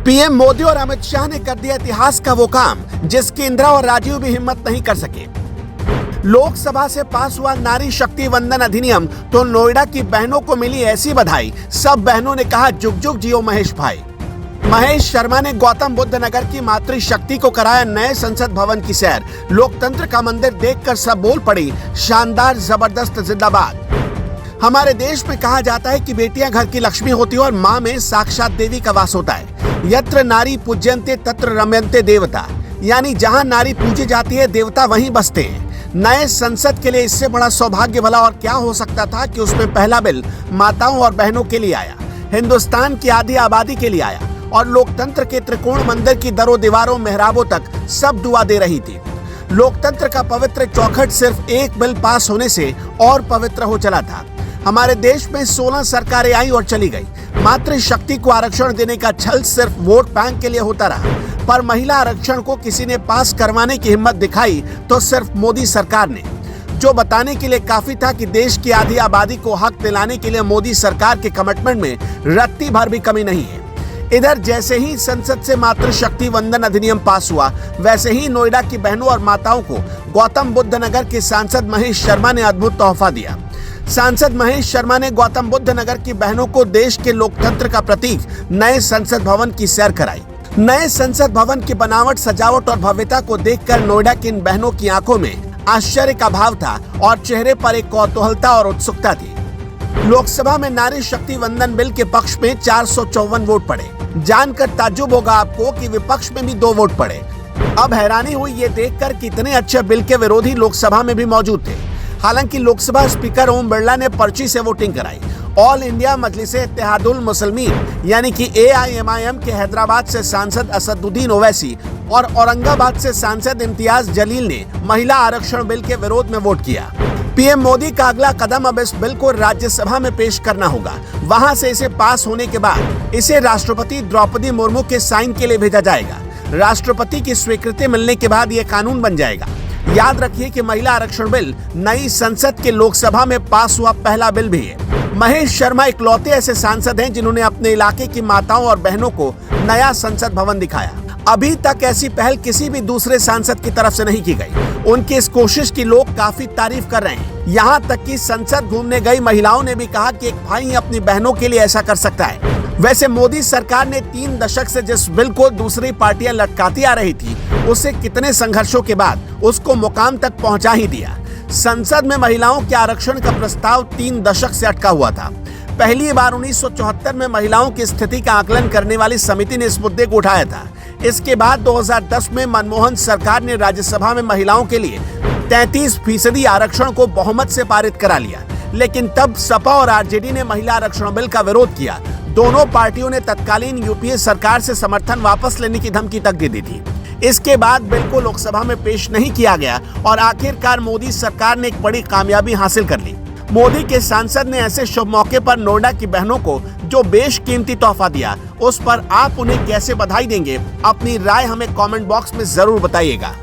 PM Modi और अमित शाह ने कर दिया इतिहास का वो काम जिसकी इंदिरा और राजीव भी हिम्मत नहीं कर सके। लोकसभा से पास हुआ नारी शक्ति वंदन अधिनियम तो नोएडा की बहनों को मिली ऐसी बधाई, सब बहनों ने कहा जुग जुग जियो महेश भाई। महेश शर्मा ने गौतम बुद्ध नगर की मातृशक्ति को कराया नए संसद भवन की सैर। लोकतंत्र का मंदिर देखकर सब बोल पड़ी, शानदार जबरदस्त जिंदाबाद। हमारे देश में कहा जाता है कि बेटियां घर की लक्ष्मी होती है और माँ में साक्षात देवी का वास होता है। यत्र नारी पूज्यन्ते तत्र रम्यन्ते देवता, यानी जहाँ नारी पूजी जाती है देवता वहीं बसते हैं। नए संसद के लिए इससे बड़ा सौभाग्य भला और क्या हो सकता था कि उसमें पहला बिल माताओं और बहनों के लिए आया, हिंदुस्तान की आधी आबादी के लिए आया और लोकतंत्र के त्रिकोण मंदिर की दरों दीवारों मेहराबों तक सब दुआ दे रही थी। लोकतंत्र का पवित्र चौखट सिर्फ एक बिल पास होने से और पवित्र हो चला था। हमारे देश में 16 सरकारें आई और चली गई। मातृशक्ति को आरक्षण देने का छल सिर्फ वोट बैंक के लिए होता रहा, पर महिला आरक्षण को किसी ने पास करवाने की हिम्मत दिखाई तो सिर्फ मोदी सरकार ने, जो बताने के लिए काफी था कि देश की आधी आबादी को हक दिलाने के लिए मोदी सरकार के कमिटमेंट में रत्ती भर भी कमी नहीं है। इधर जैसे ही संसद से मातृशक्ति वंदन अधिनियम पास हुआ, वैसे ही नोएडा की बहनों और माताओं को गौतम बुद्ध नगर के सांसद महेश शर्मा ने अद्भुत तोहफा दिया। सांसद महेश शर्मा ने गौतम बुद्ध नगर की बहनों को देश के लोकतंत्र का प्रतीक नए संसद भवन की सैर कराई। नए संसद भवन की बनावट, सजावट और भव्यता को देखकर नोएडा की इन बहनों की आंखों में आश्चर्य का भाव था और चेहरे पर एक कौतूहलता और उत्सुकता थी। लोकसभा में नारी शक्ति वंदन बिल के पक्ष में 454 वोट पड़े। जानकर ताज्जुब होगा आपको कि विपक्ष में भी 2 वोट पड़े। अब हैरानी हुई ये देखकर कि इतने अच्छे बिल के विरोधी लोकसभा में भी मौजूद थे। हालांकि लोकसभा स्पीकर ओम बिरला ने पर्ची से वोटिंग कराई। ऑल इंडिया मजलिसे इत्तेहादुल मुस्लिमीन यानी कि AIMIM के हैदराबाद से सांसद असदुद्दीन ओवैसी और औरंगाबाद से सांसद इम्तियाज जलील ने महिला आरक्षण बिल के विरोध में वोट किया। पीएम मोदी का अगला कदम अब इस बिल को राज्यसभा में पेश करना होगा। वहां से इसे पास होने के बाद इसे राष्ट्रपति द्रौपदी मुर्मू के साइन के लिए भेजा जाएगा। राष्ट्रपति की स्वीकृति मिलने के बाद ये कानून बन जाएगा। याद रखिए कि महिला आरक्षण बिल नई संसद के लोकसभा में पास हुआ पहला बिल भी है। महेश शर्मा इकलौते ऐसे सांसद हैं जिन्होंने अपने इलाके की माताओं और बहनों को नया संसद भवन दिखाया। अभी तक ऐसी पहल किसी भी दूसरे सांसद की तरफ से नहीं की गई। उनकी इस कोशिश की लोग काफी तारीफ कर रहे हैं। यहाँ तक कि संसद घूमने गई महिलाओं ने भी कहा कि एक भाई अपनी बहनों के लिए ऐसा कर सकता है। वैसे मोदी सरकार ने 3 दशक से जिस बिल को दूसरी पार्टियां लटकाती आ रही थी, उसे कितने संघर्षों के बाद उसको मुकाम तक पहुंचा ही दिया। संसद में महिलाओं के आरक्षण का प्रस्ताव 3 दशक से अटका हुआ था। पहली बार 1974 में महिलाओं की स्थिति का आकलन करने वाली समिति ने इस मुद्दे को उठाया था। इसके बाद 2010 में मनमोहन सरकार ने राज्यसभा में महिलाओं के लिए 33% आरक्षण को बहुमत से पारित करा लिया, लेकिन तब सपा और आरजेडी ने महिला आरक्षण बिल का विरोध किया। दोनों पार्टियों ने तत्कालीन यूपीए सरकार से समर्थन वापस लेने की धमकी तक दे दी थी। इसके बाद बिल को लोकसभा में पेश नहीं किया गया और आखिरकार मोदी सरकार ने एक बड़ी कामयाबी हासिल कर ली। मोदी के सांसद ने ऐसे शुभ मौके पर नोएडा की बहनों को जो बेशकीमती तोहफा दिया, उस पर आप उन्हें कैसे बधाई देंगे? अपनी राय हमें कमेंट बॉक्स में जरूर बताइएगा।